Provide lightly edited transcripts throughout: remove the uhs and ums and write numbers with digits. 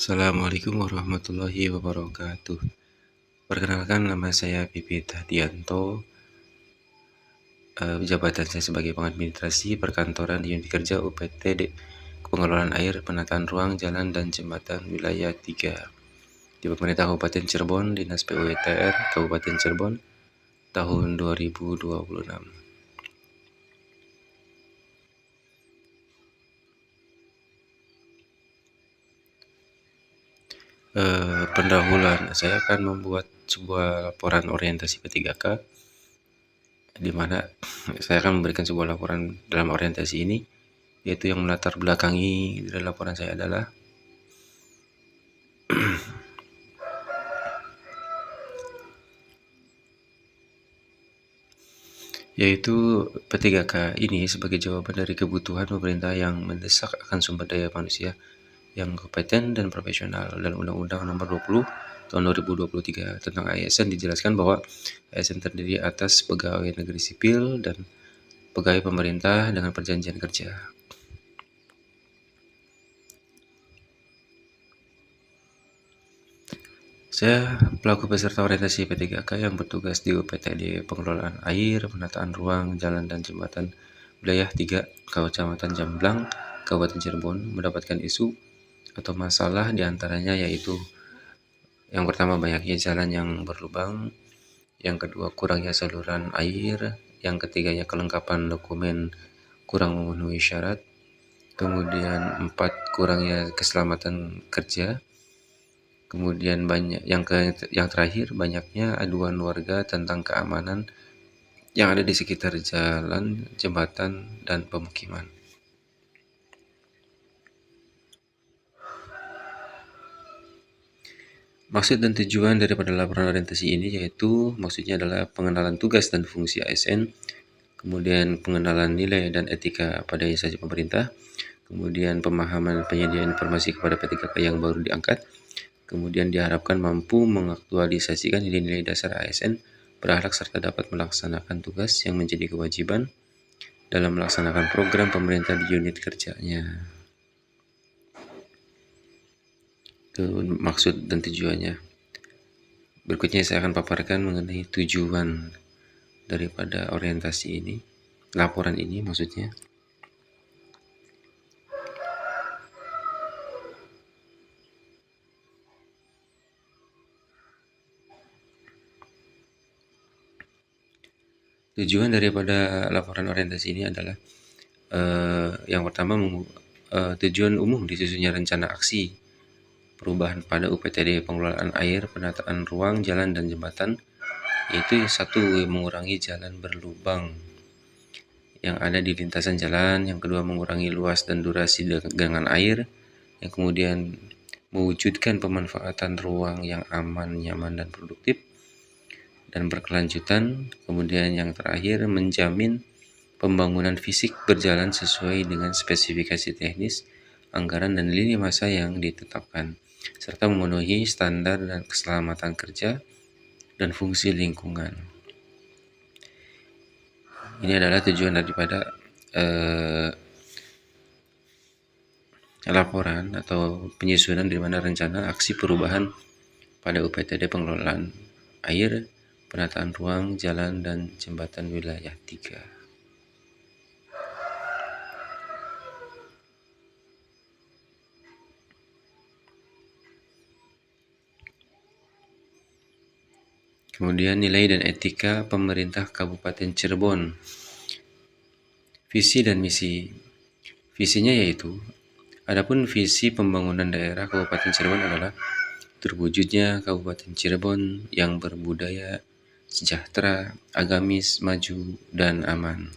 Assalamualaikum warahmatullahi wabarakatuh. Perkenalkan, nama saya Pipit Hadianto. Jabatan saya sebagai pengadministrasi perkantoran di unit kerja UPT Pengelolaan Air, Penataan Ruang, Jalan, dan Jembatan Wilayah 3 di Pemerintah Kabupaten Cirebon, Dinas PUPR Kabupaten Cirebon, tahun 2026. Pendahuluan, saya akan membuat sebuah laporan orientasi P3K, di mana saya akan memberikan sebuah laporan dalam orientasi ini, yaitu yang melatar belakangi dari laporan saya adalah yaitu P3K ini sebagai jawaban dari kebutuhan pemerintah yang mendesak akan sumber daya manusia yang kompeten dan profesional. Dalam Undang-Undang Nomor 20 Tahun 2023 tentang ASN dijelaskan bahwa ASN terdiri atas pegawai negeri sipil dan pegawai pemerintah dengan perjanjian kerja. Saya pelaku peserta orientasi P3K yang bertugas di UPTD Pengelolaan Air, Penataan Ruang, Jalan, dan Jembatan Wilayah 3 Kecamatan Jamblang, Kabupaten Cirebon, mendapatkan isu atau masalah diantaranya yaitu yang pertama, banyaknya jalan yang berlubang, yang kedua, kurangnya saluran air, yang ketiganya, kelengkapan dokumen kurang memenuhi syarat, kemudian 4, kurangnya keselamatan kerja, kemudian yang terakhir, banyaknya aduan warga tentang keamanan yang ada di sekitar jalan, jembatan, dan pemukiman. Maksud dan tujuan daripada laporan orientasi ini yaitu maksudnya adalah pengenalan tugas dan fungsi ASN, kemudian pengenalan nilai dan etika pada instansi pemerintah, kemudian pemahaman penyediaan informasi kepada P3K yang baru diangkat, kemudian diharapkan mampu mengaktualisasikan nilai-nilai dasar ASN berakhlak serta dapat melaksanakan tugas yang menjadi kewajiban dalam melaksanakan program pemerintah di unit kerjanya. Itu maksud dan tujuannya. Berikutnya saya akan paparkan mengenai tujuan daripada orientasi ini, laporan ini maksudnya. Tujuan daripada laporan orientasi ini adalah yang pertama, tujuan umum disusunnya rencana aksi perubahan pada UPTD Pengelolaan Air, Penataan Ruang, Jalan, dan Jembatan, yaitu 1, mengurangi jalan berlubang yang ada di lintasan jalan, yang kedua, mengurangi luas dan durasi genangan air, yang kemudian mewujudkan pemanfaatan ruang yang aman, nyaman, dan produktif dan berkelanjutan, kemudian yang terakhir, menjamin pembangunan fisik berjalan sesuai dengan spesifikasi teknis, anggaran, dan lini masa yang ditetapkan, serta memenuhi standar dan keselamatan kerja dan fungsi lingkungan. Ini adalah tujuan daripada laporan atau penyusunan di mana rencana aksi perubahan pada UPTD Pengelolaan Air, Penataan Ruang, Jalan, dan Jembatan Wilayah 3. Kemudian nilai dan etika pemerintah Kabupaten Cirebon. Visi dan misi. Visinya yaitu, adapun visi pembangunan daerah Kabupaten Cirebon adalah terwujudnya Kabupaten Cirebon yang berbudaya, sejahtera, agamis, maju, dan aman.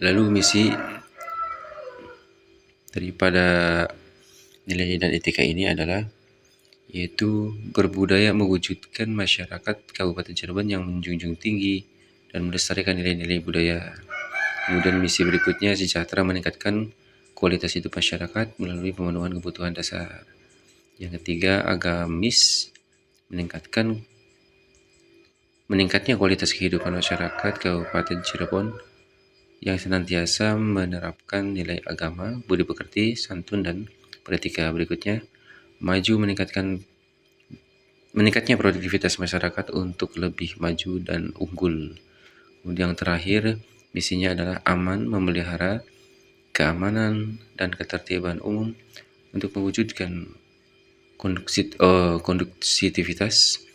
Lalu misi daripada nilai dan etika ini adalah yaitu berbudaya mewujudkan masyarakat Kabupaten Cirebon yang menjunjung tinggi dan melestarikan nilai-nilai budaya. Kemudian misi berikutnya, sejahtera, meningkatkan kualitas hidup masyarakat melalui pemenuhan kebutuhan dasar. Yang ketiga, agamis, meningkatnya kualitas kehidupan masyarakat Kabupaten Cirebon yang senantiasa menerapkan nilai agama, budi pekerti, santun, dan beretika. Berikutnya, maju meningkatnya produktivitas masyarakat untuk lebih maju dan unggul. Kemudian yang terakhir, misinya adalah aman, memelihara keamanan dan ketertiban umum untuk mewujudkan kondusivitas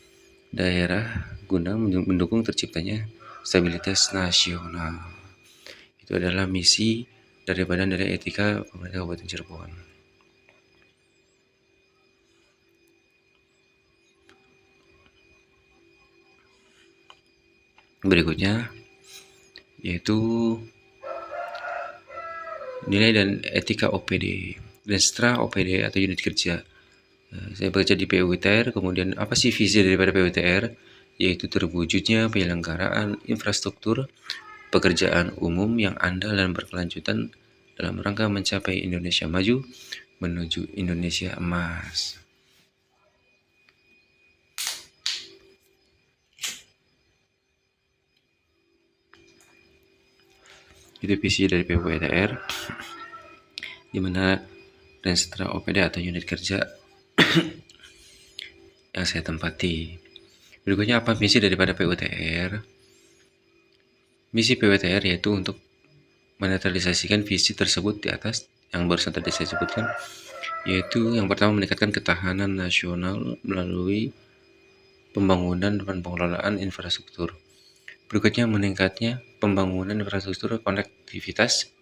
daerah guna mendukung terciptanya stabilitas nasional. Itu adalah misi dari Badan Nilai Etika Pemerintah Kabupaten Cirebon. Berikutnya yaitu nilai dan etika OPD. Restra OPD atau unit kerja. Saya baca di PUTR, kemudian apa sih visi daripada PUTR? Yaitu terwujudnya penyelenggaraan infrastruktur pekerjaan umum yang andal dan berkelanjutan dalam rangka mencapai Indonesia maju menuju Indonesia emas. Itu visi dari PUTR, di mana Restra OPD atau unit kerja yang saya tempati. Berikutnya apa misi daripada PUTR? Misi PUTR yaitu untuk menetralisasikan visi tersebut di atas yang barusan tadi saya sebutkan, yaitu yang pertama meningkatkan ketahanan nasional melalui pembangunan dan pengelolaan infrastruktur. Berikutnya meningkatnya pembangunan infrastruktur konektivitas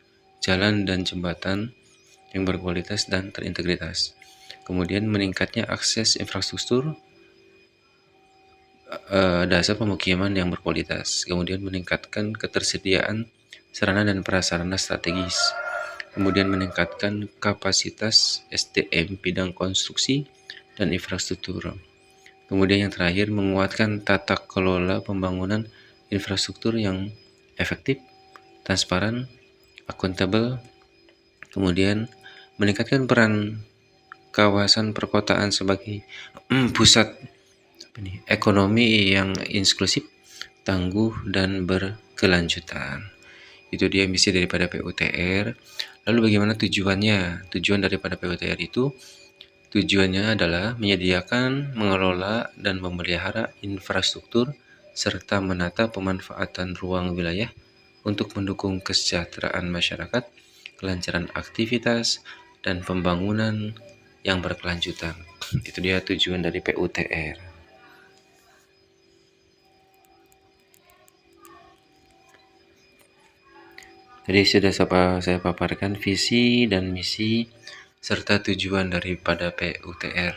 jalan dan jembatan yang berkualitas dan terintegritas. Kemudian meningkatnya akses infrastruktur dasar pemukiman yang berkualitas. Kemudian meningkatkan ketersediaan sarana dan prasarana strategis. Kemudian meningkatkan kapasitas SDM bidang konstruksi dan infrastruktur. Kemudian yang terakhir menguatkan tata kelola pembangunan infrastruktur yang efektif, transparan, akuntabel. Kemudian meningkatkan peran kawasan perkotaan sebagai pusat ekonomi yang inklusif, tangguh, dan berkelanjutan. Itu dia misi daripada PUTR. Lalu bagaimana tujuannya? Tujuan daripada PUTR itu tujuannya adalah menyediakan, mengelola, dan memelihara infrastruktur serta menata pemanfaatan ruang wilayah untuk mendukung kesejahteraan masyarakat, kelancaran aktivitas, dan pembangunan yang berkelanjutan. Itu dia tujuan dari PUTR. Jadi sudah saya paparkan visi dan misi serta tujuan daripada PUTR.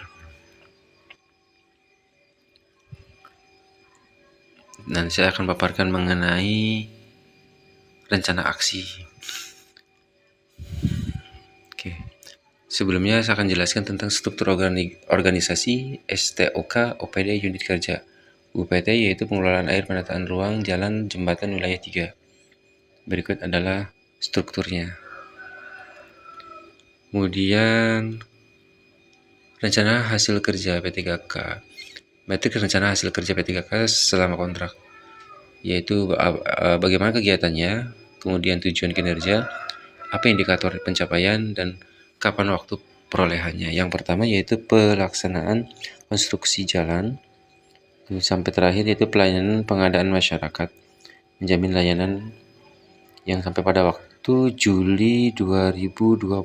Dan saya akan paparkan mengenai rencana aksi. Oke. Sebelumnya saya akan jelaskan tentang struktur organisasi STOK OPD unit kerja. UPT yaitu pengelolaan air, penataan ruang, jalan, jembatan wilayah 3. Berikut adalah strukturnya. Kemudian rencana hasil kerja P3K. Metrik rencana hasil kerja P3K selama kontrak, yaitu bagaimana kegiatannya, kemudian tujuan kinerja, apa indikator pencapaian, dan kapan waktu perolehannya. Yang pertama yaitu pelaksanaan konstruksi jalan, sampai terakhir yaitu pelayanan pengadaan masyarakat, menjamin layanan yang sampai pada waktu Juli 2025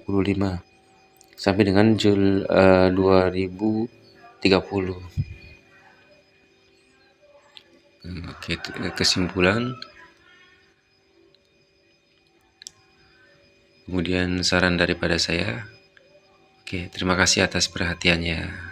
sampai dengan Juli 2030. Oke, kesimpulan. Kemudian saran daripada saya. Oke, terima kasih atas perhatiannya.